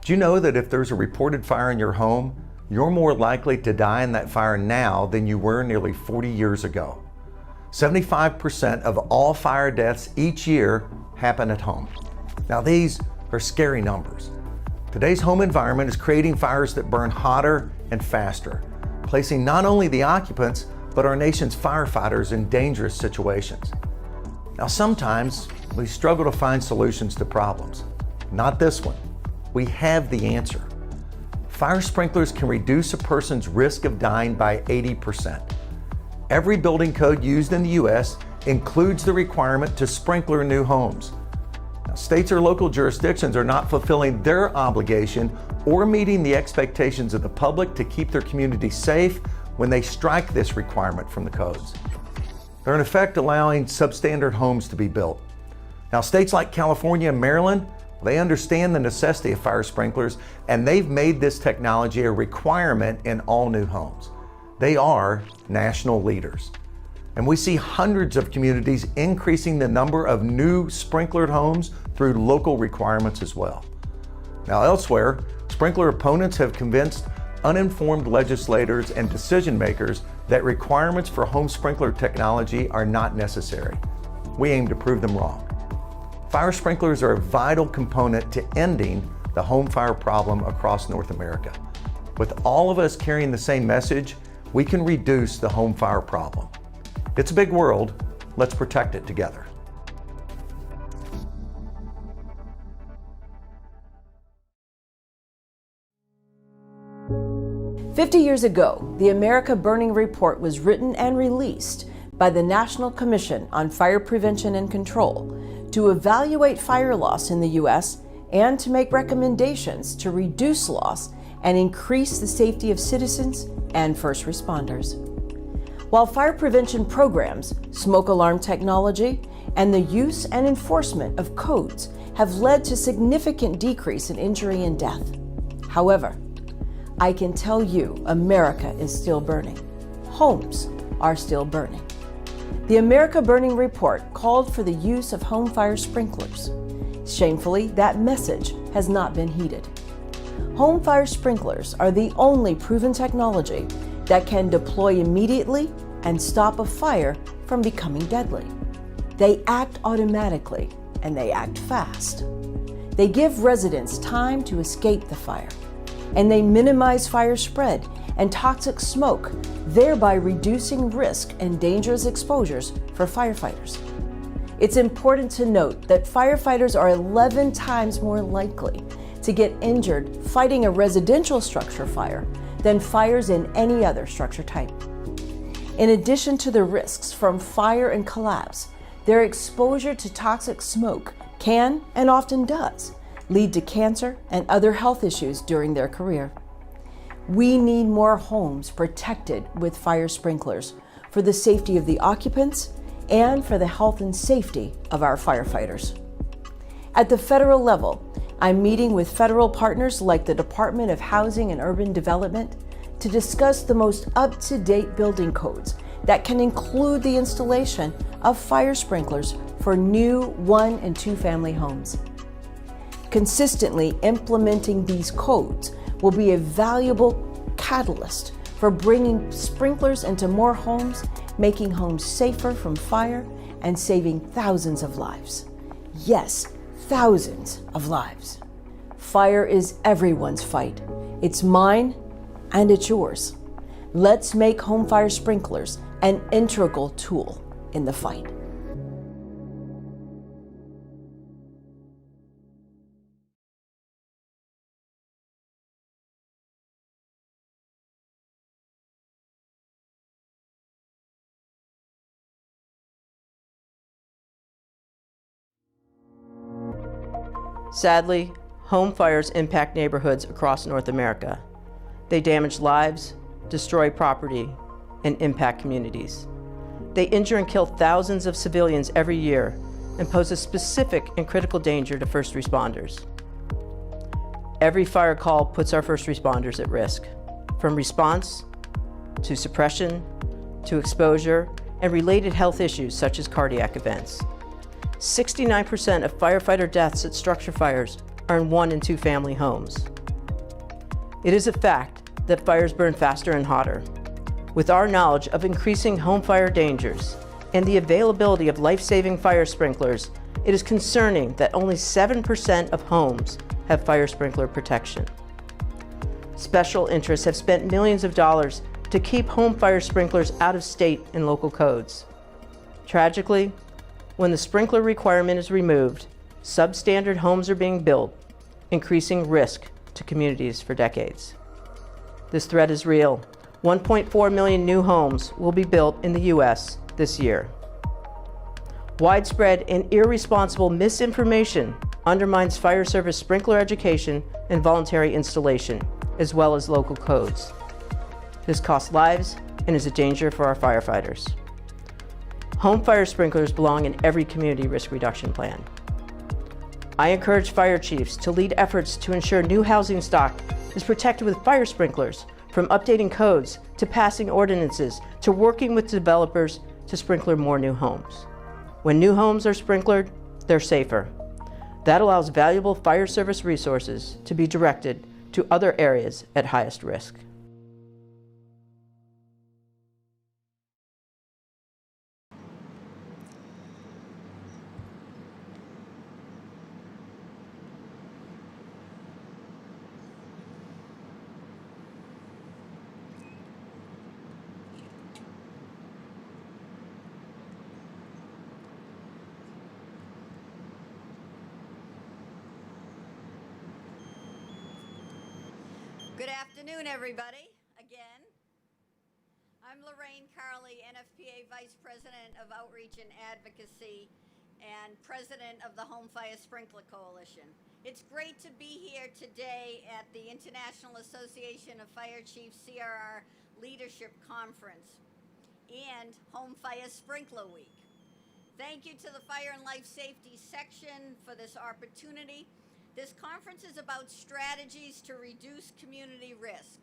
Do you know that if there's a reported fire in your home, you're more likely to die in that fire now than you were nearly 40 years ago? 75% of all fire deaths each year happen at home. Now these are scary numbers. Today's home environment is creating fires that burn hotter and faster, placing not only the occupants, but our nation's firefighters in dangerous situations. Now sometimes we struggle to find solutions to problems. Not this one. We have the answer. Fire sprinklers can reduce a person's risk of dying by 80%. Every building code used in the U.S. includes the requirement to sprinkler new homes. Now, states or local jurisdictions are not fulfilling their obligation or meeting the expectations of the public to keep their community safe when they strike this requirement from the codes. They're in effect allowing substandard homes to be built. Now, states like California and Maryland, they understand the necessity of fire sprinklers, and they've made this technology a requirement in all new homes. They are national leaders. And we see hundreds of communities increasing the number of new sprinklered homes through local requirements as well. Now elsewhere, sprinkler opponents have convinced uninformed legislators and decision makers that requirements for home sprinkler technology are not necessary. We aim to prove them wrong. Fire sprinklers are a vital component to ending the home fire problem across North America. With all of us carrying the same message, we can reduce the home fire problem. It's a big world. Let's protect it together. "50 years ago, the America Burning Report was written and released by the National Commission on Fire Prevention and Control to evaluate fire loss in the U.S. and to make recommendations to reduce loss and increase the safety of citizens and first responders. While fire prevention programs, smoke alarm technology, and the use and enforcement of codes have led to significant decrease in injury and death. However, I can tell you America is still burning. Homes are still burning. The America Burning Report called for the use of home fire sprinklers. Shamefully, that message has not been heeded. Home fire sprinklers are the only proven technology that can deploy immediately and stop a fire from becoming deadly. They act automatically and they act fast. They give residents time to escape the fire, and they minimize fire spread and toxic smoke, thereby reducing risk and dangerous exposures for firefighters. It's important to note that firefighters are 11 times more likely to get injured fighting a residential structure fire than fires in any other structure type. In addition to the risks from fire and collapse, their exposure to toxic smoke can, and often does, lead to cancer and other health issues during their career. We need more homes protected with fire sprinklers for the safety of the occupants and for the health and safety of our firefighters. At the federal level, I'm meeting with federal partners like the Department of Housing and Urban Development to discuss the most up-to-date building codes that can include the installation of fire sprinklers for new 1- and 2-family homes. Consistently implementing these codes will be a valuable catalyst for bringing sprinklers into more homes, making homes safer from fire, and saving thousands of lives. Yes, thousands of lives. Fire is everyone's fight. It's mine and it's yours. Let's make home fire sprinklers an integral tool in the fight. Sadly, home fires impact neighborhoods across North America. They damage lives, destroy property, and impact communities. They injure and kill thousands of civilians every year and pose a specific and critical danger to first responders. Every fire call puts our first responders at risk, from response to suppression to exposure and related health issues such as cardiac events. 69% of firefighter deaths at structure fires are in 1- and 2-family homes. It is a fact that fires burn faster and hotter. With our knowledge of increasing home fire dangers and the availability of life-saving fire sprinklers, it is concerning that only 7% of homes have fire sprinkler protection. Special interests have spent millions of dollars to keep home fire sprinklers out of state and local codes. Tragically, when the sprinkler requirement is removed, substandard homes are being built, increasing risk to communities for decades. This threat is real. 1.4 million new homes will be built in the U.S. this year. Widespread and irresponsible misinformation undermines fire service sprinkler education and voluntary installation, as well as local codes. This costs lives and is a danger for our firefighters. Home fire sprinklers belong in every community risk reduction plan. I encourage fire chiefs to lead efforts to ensure new housing stock is protected with fire sprinklers, from updating codes to passing ordinances to working with developers to sprinkler more new homes. When new homes are sprinklered, they're safer. That allows valuable fire service resources to be directed to other areas at highest risk. Good afternoon, everybody. Again, I'm Lorraine Carli, NFPA Vice President of Outreach and Advocacy and President of the Home Fire Sprinkler Coalition. It's great to be here today at the International Association of Fire Chiefs CRR Leadership Conference and Home Fire Sprinkler Week. Thank you to the Fire and Life Safety section for this opportunity. This conference is about strategies to reduce community risk.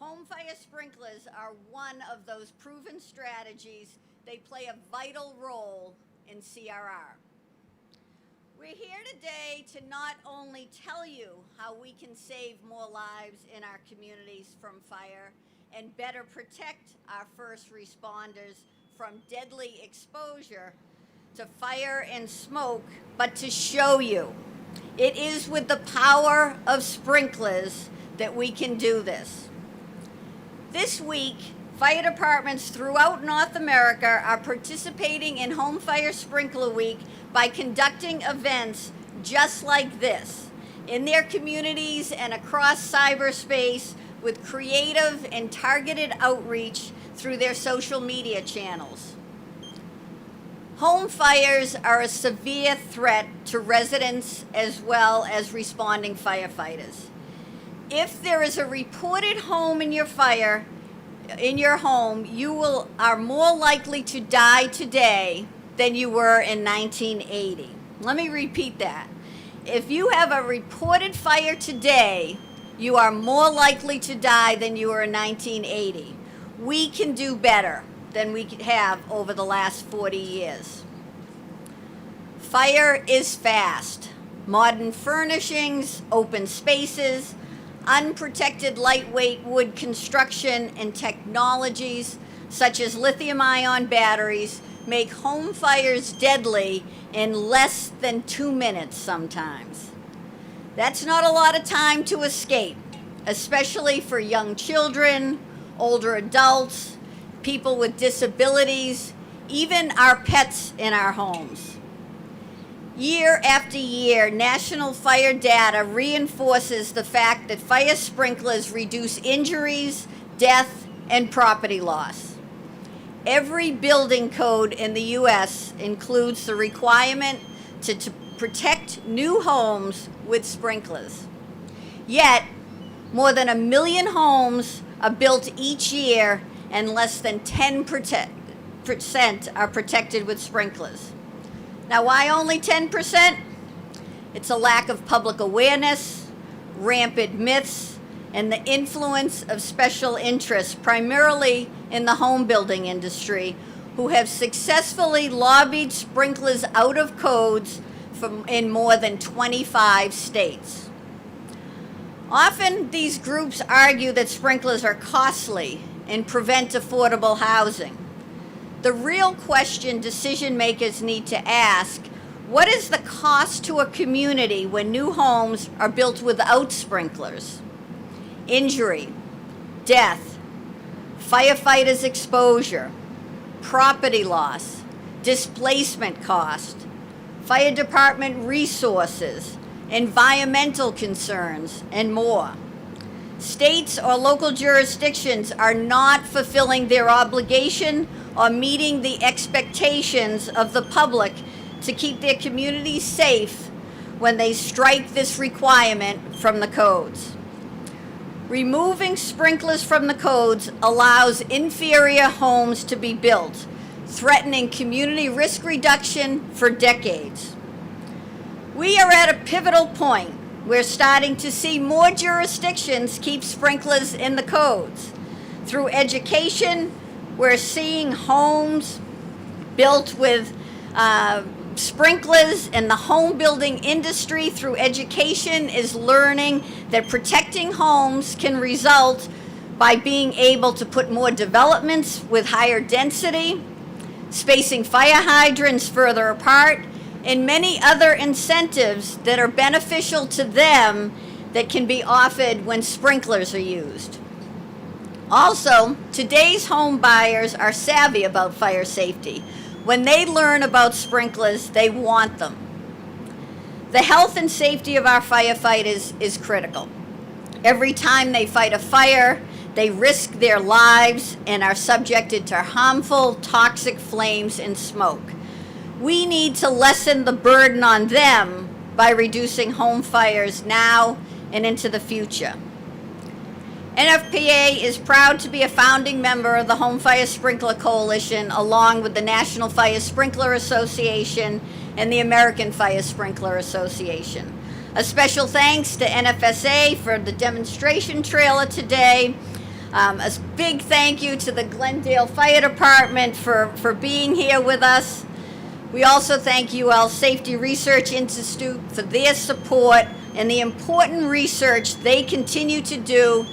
Home fire sprinklers are one of those proven strategies. They play a vital role in CRR. We're here today to not only tell you how we can save more lives in our communities from fire and better protect our first responders from deadly exposure to fire and smoke, but to show you it is with the power of sprinklers that we can do this. This week, fire departments throughout North America are participating in Home Fire Sprinkler Week by conducting events just like this in their communities and across cyberspace with creative and targeted outreach through their social media channels. Home fires are a severe threat to residents as well as responding firefighters. If there is a reported home in your home, you are more likely to die today than you were in 1980. Let me repeat that. If you have a reported fire today, you are more likely to die than you were in 1980. We can do better than we have over the last 40 years. Fire is fast. Modern furnishings, open spaces, unprotected lightweight wood construction, and technologies such as lithium-ion batteries make home fires deadly in less than 2 minutes sometimes. That's not a lot of time to escape, especially for young children, older adults, people with disabilities, even our pets in our homes. Year after year, national fire data reinforces the fact that fire sprinklers reduce injuries, death, and property loss. Every building code in the U.S. includes the requirement to protect new homes with sprinklers. Yet, more than 1 million homes are built each year and less than 10% are protected with sprinklers. Now, why only 10%? It's a lack of public awareness, rampant myths, and the influence of special interests, primarily in the home building industry, who have successfully lobbied sprinklers out of codes in more than 25 states. Often these groups argue that sprinklers are costly and prevent affordable housing. The real question decision makers need to ask, what is the cost to a community when new homes are built without sprinklers? Injury, death, firefighters' exposure, property loss, displacement cost, fire department resources, environmental concerns, and more. States or local jurisdictions are not fulfilling their obligation or meeting the expectations of the public to keep their communities safe when they strike this requirement from the codes. Removing sprinklers from the codes allows inferior homes to be built, threatening community risk reduction for decades. We are at a pivotal point. We're starting to see more jurisdictions keep sprinklers in the codes. Through education, we're seeing homes built with sprinklers, and the home building industry through education is learning that protecting homes can result by being able to put more developments with higher density, spacing fire hydrants further apart, and many other incentives that are beneficial to them that can be offered when sprinklers are used. Also, today's home buyers are savvy about fire safety. When they learn about sprinklers, they want them. The health and safety of our firefighters is critical. Every time they fight a fire, they risk their lives and are subjected to harmful, toxic flames and smoke. We need to lessen the burden on them by reducing home fires now and into the future. NFPA is proud to be a founding member of the Home Fire Sprinkler Coalition, along with the National Fire Sprinkler Association and the American Fire Sprinkler Association. A special thanks to NFSA for the demonstration trailer today. A big thank you to the Glendale Fire Department for being here with us. We also thank UL Safety Research Institute for their support and the important research they continue to do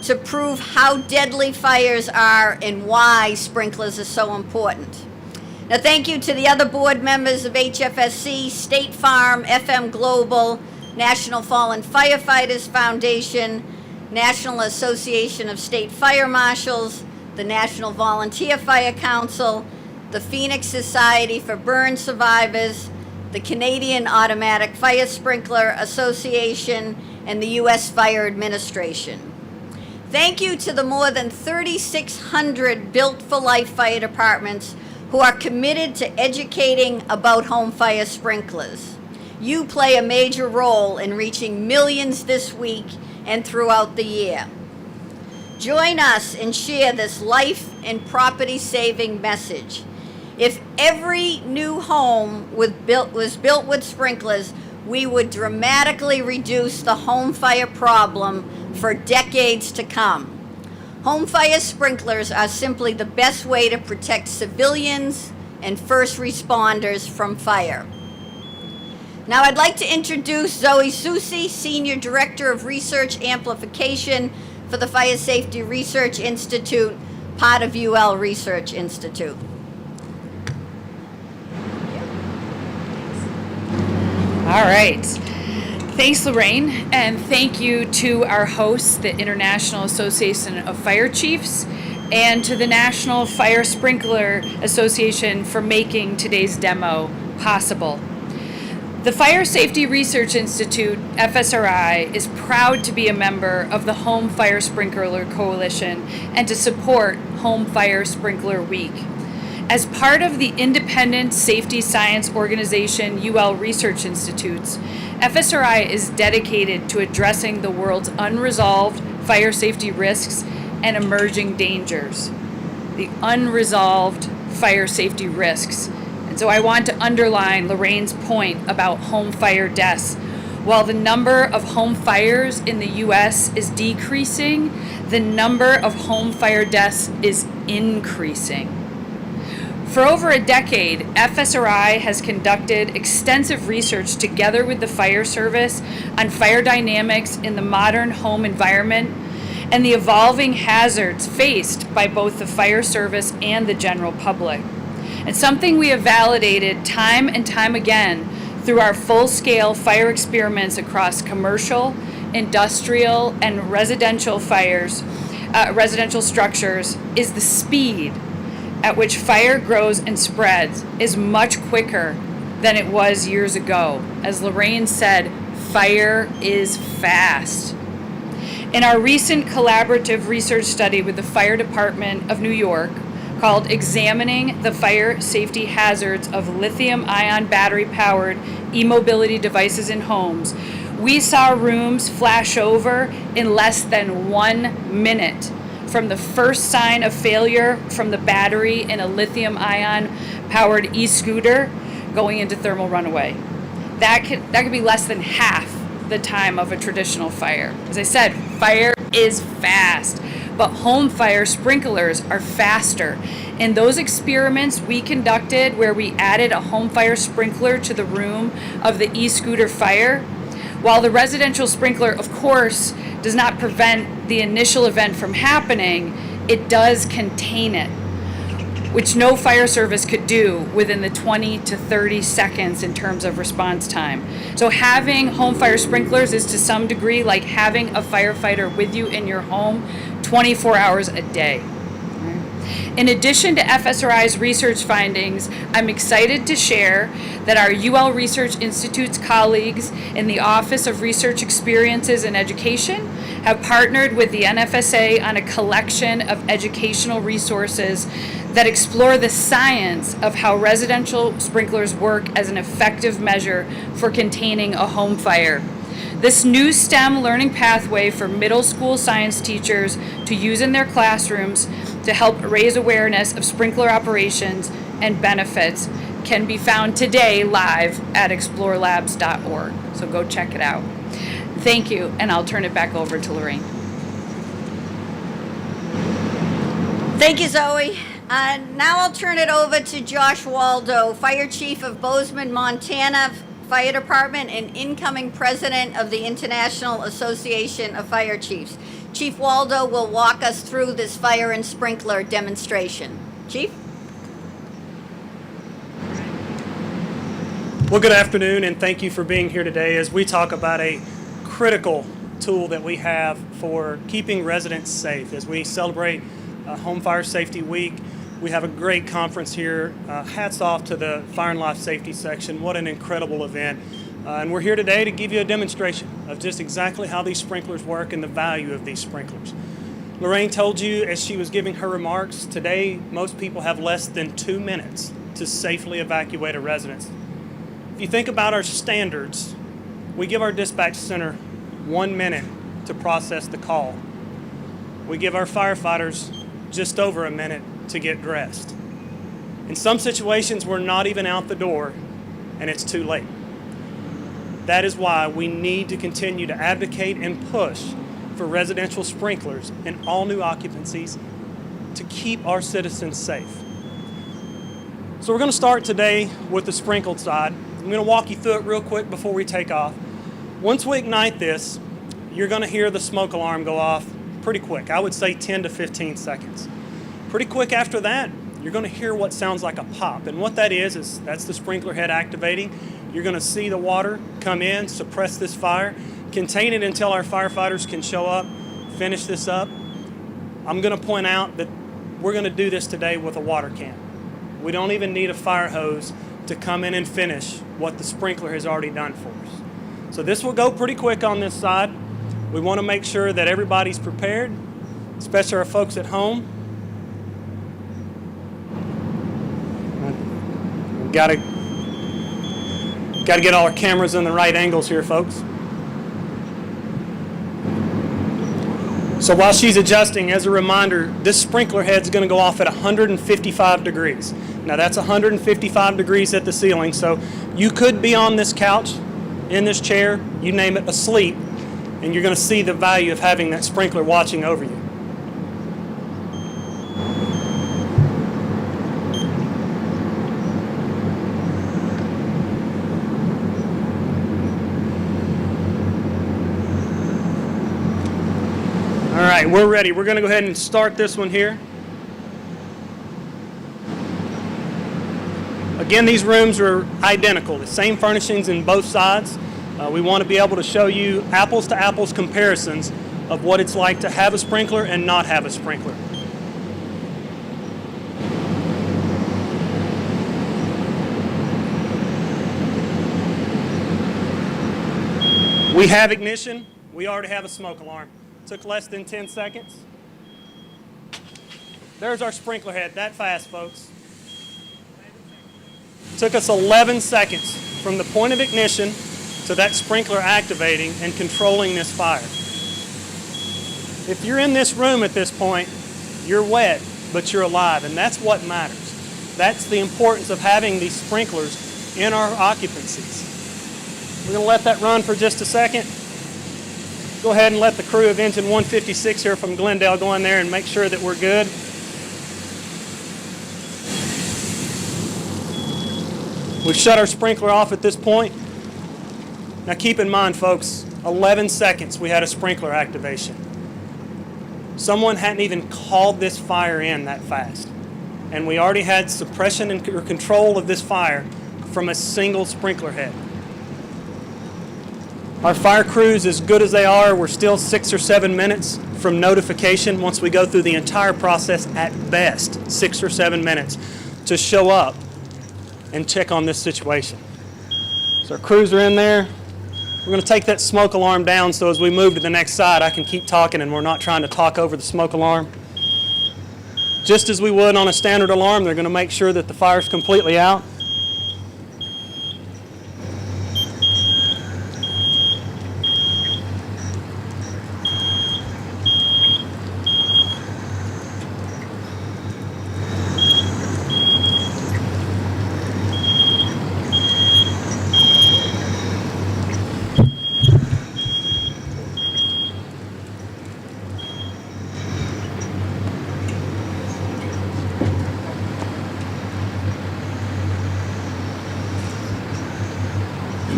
to prove how deadly fires are and why sprinklers are so important. Now, thank you to the other board members of HFSC, State Farm, FM Global, National Fallen Firefighters Foundation, National Association of State Fire Marshals, the National Volunteer Fire Council, the Phoenix Society for Burn Survivors, the Canadian Automatic Fire Sprinkler Association, and the U.S. Fire Administration. Thank you to the more than 3,600 Built for Life fire departments who are committed to educating about home fire sprinklers. You play a major role in reaching millions this week and throughout the year. Join us and share this life and property saving message. If every new home was built with sprinklers, we would dramatically reduce the home fire problem for decades to come. Home fire sprinklers are simply the best way to protect civilians and first responders from fire. Now I'd like to introduce Zoe Susice, Senior Director of Research Amplification for the Fire Safety Research Institute, part of UL Research Institute. All right. Thanks, Lorraine, and thank you to our hosts, the International Association of Fire Chiefs, and to the National Fire Sprinkler Association for making today's demo possible. The Fire Safety Research Institute, FSRI, is proud to be a member of the Home Fire Sprinkler Coalition and to support Home Fire Sprinkler Week. As part of the independent safety science organization UL Research Institutes, FSRI is dedicated to addressing the world's unresolved fire safety risks and emerging dangers. The unresolved fire safety risks. And so I want to underline Lorraine's point about home fire deaths. While the number of home fires in the U.S. is decreasing, the number of home fire deaths is increasing. For over a decade, FSRI has conducted extensive research together with the fire service on fire dynamics in the modern home environment and the evolving hazards faced by both the fire service and the general public. It's something we have validated time and time again through our full-scale fire experiments across commercial, industrial, and residential structures is the speed at which fire grows and spreads is much quicker than it was years ago. As Lorraine said, fire is fast. In our recent collaborative research study with the Fire Department of New York, called Examining the Fire Safety Hazards of Lithium-ion Battery-Powered E-Mobility Devices in Homes, we saw rooms flash over in less than 1 minute from the first sign of failure from the battery in a lithium-ion powered e-scooter going into thermal runaway. That could be less than half the time of a traditional fire. As I said, fire is fast, but home fire sprinklers are faster. In those experiments we conducted where we added a home fire sprinkler to the room of the e-scooter fire, while the residential sprinkler, of course, does not prevent the initial event from happening, it does contain it, which no fire service could do within the 20 to 30 seconds in terms of response time. So having home fire sprinklers is to some degree like having a firefighter with you in your home 24 hours a day. In addition to FSRI's research findings, I'm excited to share that our UL Research Institute's colleagues in the Office of Research Experiences and Education have partnered with the NFSA on a collection of educational resources that explore the science of how residential sprinklers work as an effective measure for containing a home fire. This new STEM learning pathway for middle school science teachers to use in their classrooms to help raise awareness of sprinkler operations and benefits can be found today live at explorelabs.org. So go check it out. Thank you, and I'll turn it back over to Lorraine. Thank you, Zoe. Now I'll turn it over to Josh Waldo, Fire Chief of Bozeman, Montana Fire Department and incoming President of the International Association of Fire Chiefs. Chief Waldo will walk us through this fire and sprinkler demonstration. Chief? Well, good afternoon, and thank you for being here today as we talk about a critical tool that we have for keeping residents safe. As we celebrate Home Fire Safety Week, we have a great conference here. Hats off to the Fire and Life Safety section. What an incredible event. And we're here today to give you a demonstration of just exactly how these sprinklers work and the value of these sprinklers. Lorraine told you as she was giving her remarks, today most people have less than 2 minutes to safely evacuate a residence. If you think about our standards, we give our dispatch center 1 minute to process the call. We give our firefighters just over a minute to get dressed. In some situations, we're not even out the door and it's too late. That is why we need to continue to advocate and push for residential sprinklers in all new occupancies to keep our citizens safe. So we're going to start today with the sprinkled side. I'm going to walk you through it real quick before we take off. Once we ignite this, you're going to hear the smoke alarm go off pretty quick. I would say 10 to 15 seconds. Pretty quick after that, you're going to hear what sounds like a pop. And what that is that's the sprinkler head activating. You're going to see the water come in, suppress this fire, contain it until our firefighters can show up, finish this up. I'm going to point out that we're going to do this today with a water can. We don't even need a fire hose to come in and finish what the sprinkler has already done for us. So this will go pretty quick on this side. We want to make sure that everybody's prepared, especially our folks at home. Got to get all our cameras in the right angles here, folks. So while she's adjusting, as a reminder, this sprinkler head's going to go off at 155 degrees. Now that's 155 degrees at the ceiling, so you could be on this couch, in this chair, you name it, asleep, and you're going to see the value of having that sprinkler watching over you. All right, we're ready. We're going to go ahead and start this one here. Again, these rooms are identical, the same furnishings in both sides. We want to be able to show you apples to apples comparisons of what it's like to have a sprinkler and not have a sprinkler. We have ignition. We already have a smoke alarm. Took less than 10 seconds. There's our sprinkler head, that fast, folks. Took us 11 seconds from the point of ignition to that sprinkler activating and controlling this fire. If you're in this room at this point, you're wet, but you're alive, and that's what matters. That's the importance of having these sprinklers in our occupancies. We're going to let that run for just a second. Go ahead and let the crew of engine 156 here from Glendale go in there and make sure that we're good. We've shut our sprinkler off at this point. Now keep in mind, folks, 11 seconds we had a sprinkler activation. Someone hadn't even called this fire in that fast. And we already had suppression and or control of this fire from a single sprinkler head. Our fire crews, as good as they are, we're still 6 or 7 minutes from notification once we go through the entire process, at best 6 or 7 minutes, to show up and check on this situation. So our crews are in there. We're going to take that smoke alarm down so as we move to the next side I can keep talking and we're not trying to talk over the smoke alarm. Just as we would on a standard alarm, they're going to make sure that the fire's completely out.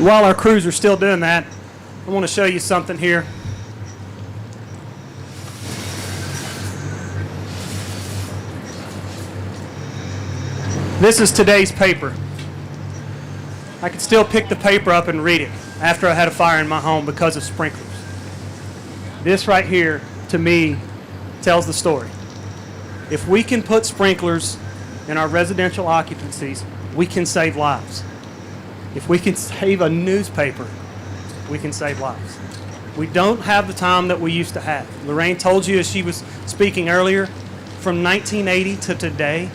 While our crews are still doing that, I want to show you something here. This is today's paper. I could still pick the paper up and read it after I had a fire in my home because of sprinklers. This right here, to me, tells the story. If we can put sprinklers in our residential occupancies, we can save lives. If we can save a newspaper, we can save lives. We don't have the time that we used to have. Lorraine told you as she was speaking earlier, from 1980 to today,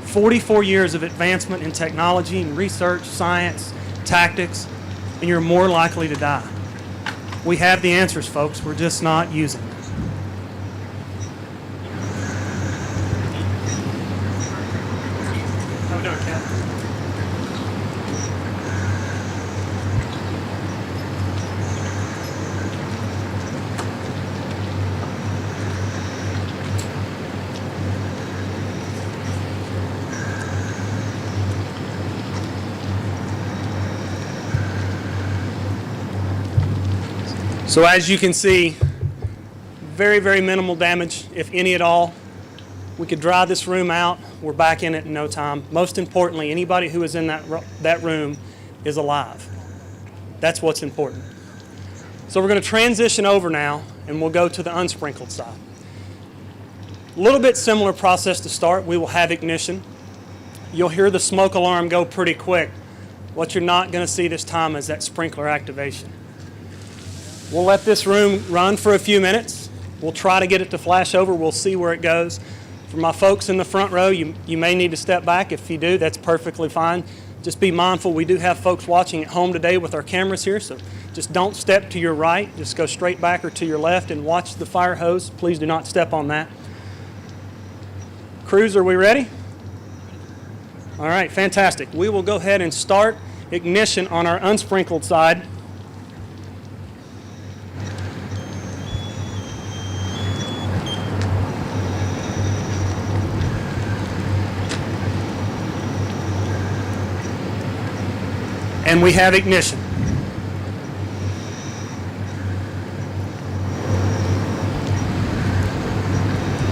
44 years of advancement in technology and research, science, tactics, and you're more likely to die. We have the answers, folks. We're just not using them. How we doing, Kat? So as you can see, very, very minimal damage, if any at all. We could dry this room out. We're back in it in no time. Most importantly, anybody who is in that room is alive. That's what's important. So we're going to transition over now, and we'll go to the unsprinkled side. A little bit similar process to start. We will have ignition. You'll hear the smoke alarm go pretty quick. What you're not going to see this time is that sprinkler activation. We'll let this room run for a few minutes. We'll try to get it to flash over. We'll see where it goes. For my folks in the front row, you may need to step back. If you do, that's perfectly fine. Just be mindful, we do have folks watching at home today with our cameras here, so just don't step to your right. Just go straight back or to your left and watch the fire hose. Please do not step on that. Crews, are we ready? All right, fantastic. We will go ahead and start ignition on our unsprinkled side. And we have ignition.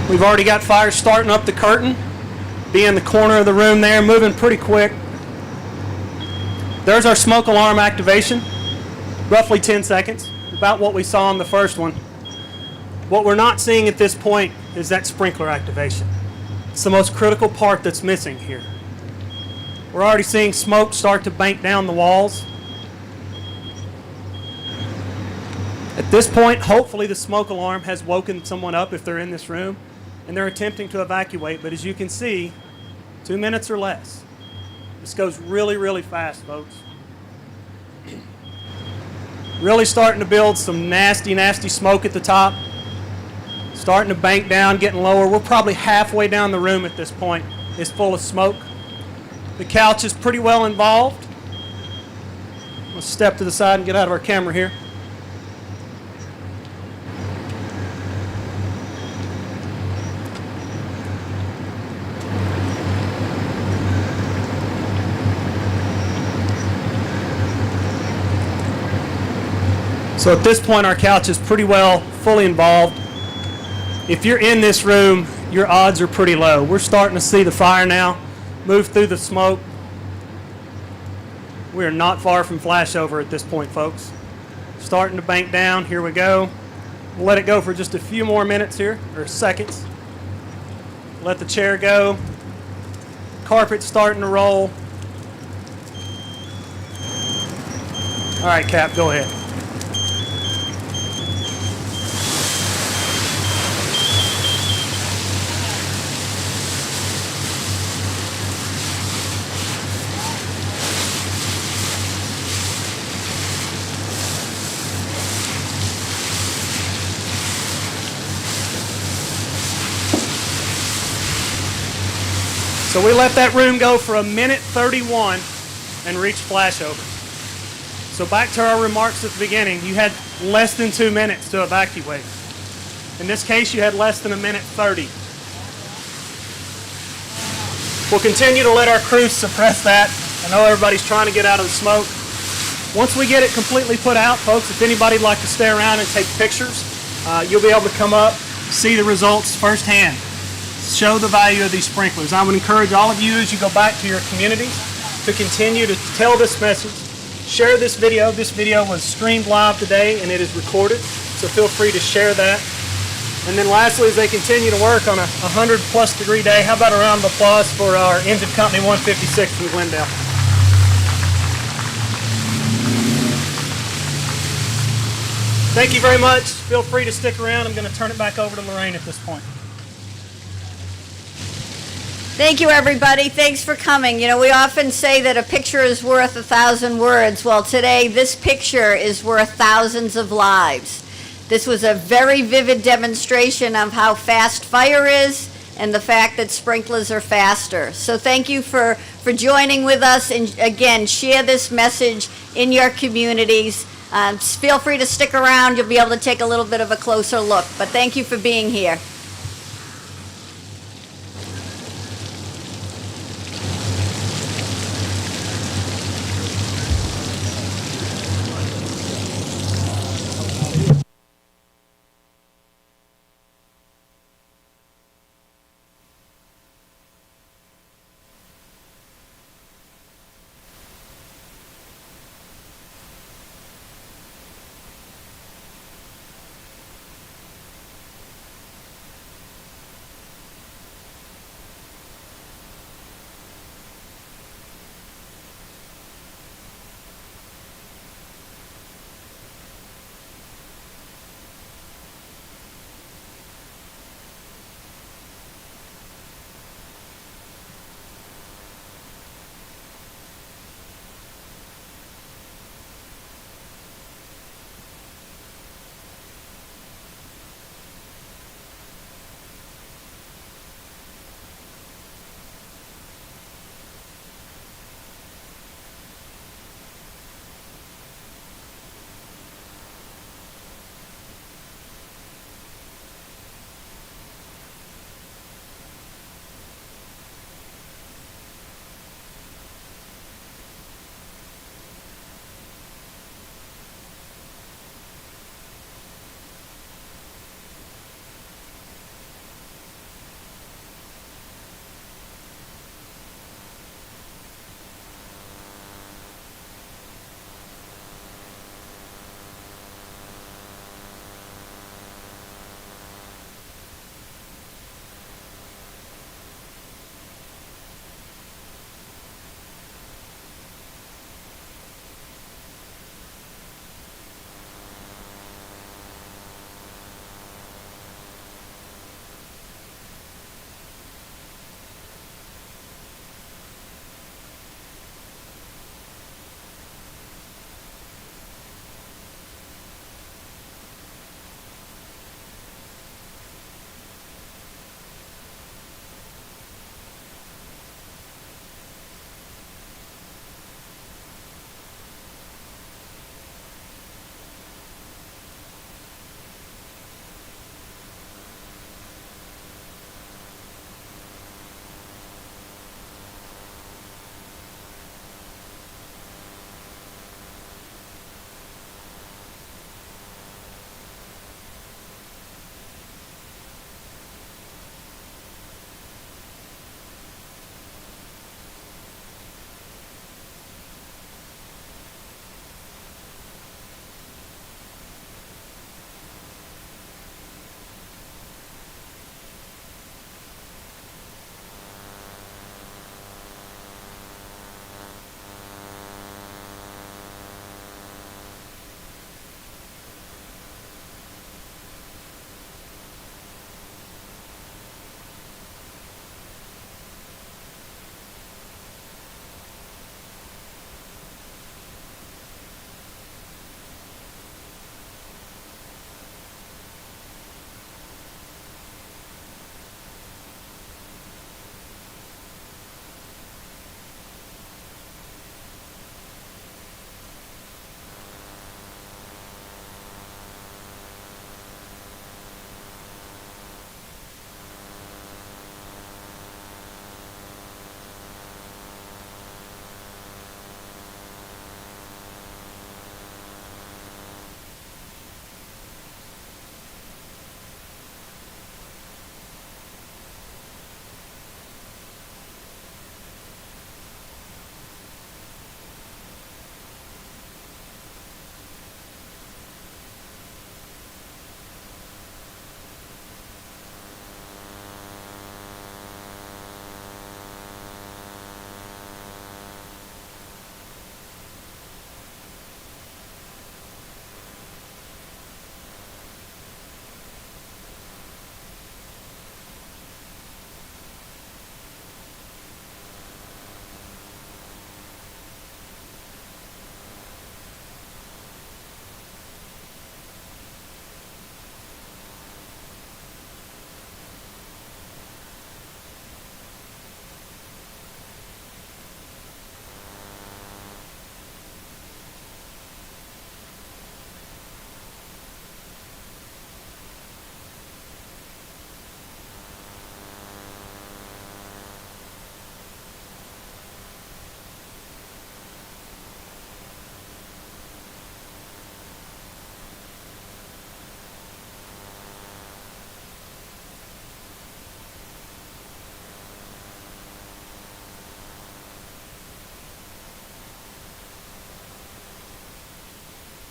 We've already got fires starting up the curtain. Be in the corner of the room there, moving pretty quick. There's our smoke alarm activation, roughly 10 seconds, about what we saw on the first one. What we're not seeing at this point is that sprinkler activation. It's the most critical part that's missing here. We're already seeing smoke start to bank down the walls. At this point, hopefully the smoke alarm has woken someone up if they're in this room and they're attempting to evacuate, but as you can see, 2 minutes or less. This goes really, really fast, folks. Really starting to build some nasty, nasty smoke at the top. Starting to bank down, getting lower. We're probably halfway down the room at this point. It's full of smoke. The couch is pretty well involved. Let's step to the side and get out of our camera here. So at this point, our couch is pretty well fully involved. If you're in this room, your odds are pretty low. We're starting to see the fire now move through the smoke. We are not far from flashover at this point, folks. Starting to bank down. Here we go. We'll let it go for just a few more minutes here, or seconds. Let the chair go. Carpet's starting to roll. All right, Cap, go ahead. So we let that room go for 1:31 and reach flashover. So back to our remarks at the beginning, you had less than 2 minutes to evacuate. In this case, you had less than 1:30. We'll continue to let our crews suppress that. I know everybody's trying to get out of the smoke. Once we get it completely put out, folks, if anybody'd like to stay around and take pictures, you'll be able to come up, see the results firsthand. Show the value of these sprinklers. I would encourage all of you as you go back to your communities to continue to tell this message. Share this video. This video was streamed live today and it is recorded, so feel free to share that. And then lastly, as they continue to work on a 100+ degree day, how about a round of applause for our engine company 156 from Glendale. Thank you very much. Feel free to stick around. I'm going to turn it back over to Lorraine at this point. Thank you, everybody. Thanks for coming. You know, we often say that a picture is worth 1,000 words. Well, today, this picture is worth thousands of lives. This was a very vivid demonstration of how fast fire is and the fact that sprinklers are faster. So thank you for joining with us. And again, share this message in your communities. Feel free to stick around. You'll be able to take a little bit of a closer look. But thank you for being here.